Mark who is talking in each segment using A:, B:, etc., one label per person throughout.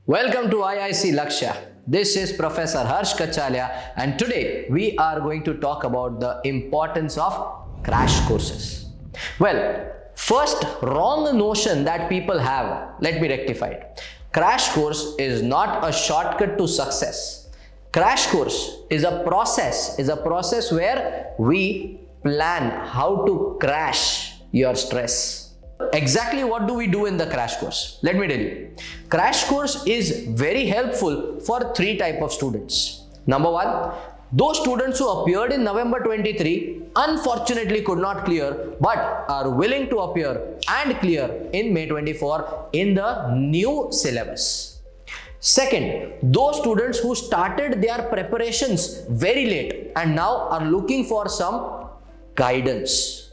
A: Welcome to IIC Lakshya. This is Professor Harsh Kachalia, and today we are going to talk about the importance of crash courses. Well, first wrong notion that people have, let me rectify it. Crash course is not a shortcut to success. Crash course is a process where we plan how to crash your stress. Exactly what do we do in the crash course? Let me tell you. Crash course is very helpful for three type of students. Number one, those students who appeared in November 23 unfortunately could not clear but are willing to appear and clear in May 24 in the new syllabus. Second, those students who started their preparations very late and now are looking for some guidance.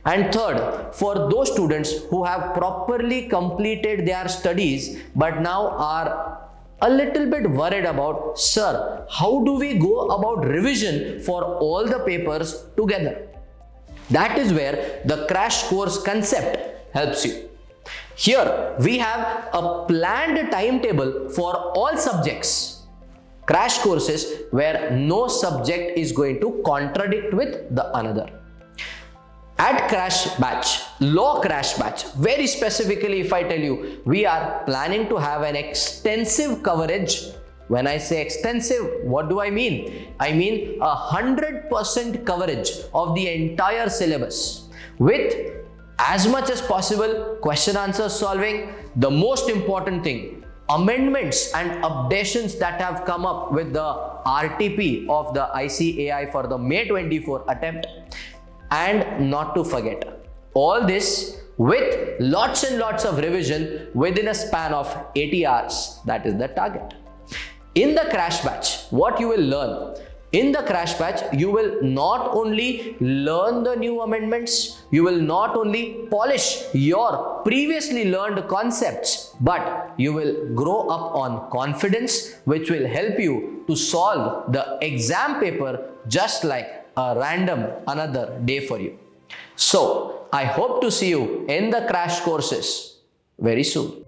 A: And third, for those students who have properly completed their studies but now are a little bit worried about, sir, how do we go about revision for all the papers together? That is where the crash course concept helps you. Here we have a planned timetable for all subjects. Crash courses where no subject is going to contradict with the another. At crash batch, law crash batch, very specifically if I tell you, we are planning to have an extensive coverage. When I say extensive, what do I mean? I mean 100% coverage of the entire syllabus with as much as possible question answer solving. The most important thing, amendments and updations that have come up with the RTP of the ICAI for the May 24 attempt. And not to forget, all this with lots and lots of revision within a span of 80 hours. That is the target. In the crash batch, what you will learn? In the crash batch, you will not only learn the new amendments, you will not only polish your previously learned concepts, but you will grow up on confidence, which will help you to solve the exam paper just like a random another day for you. So, I hope to see you in the crash courses very soon.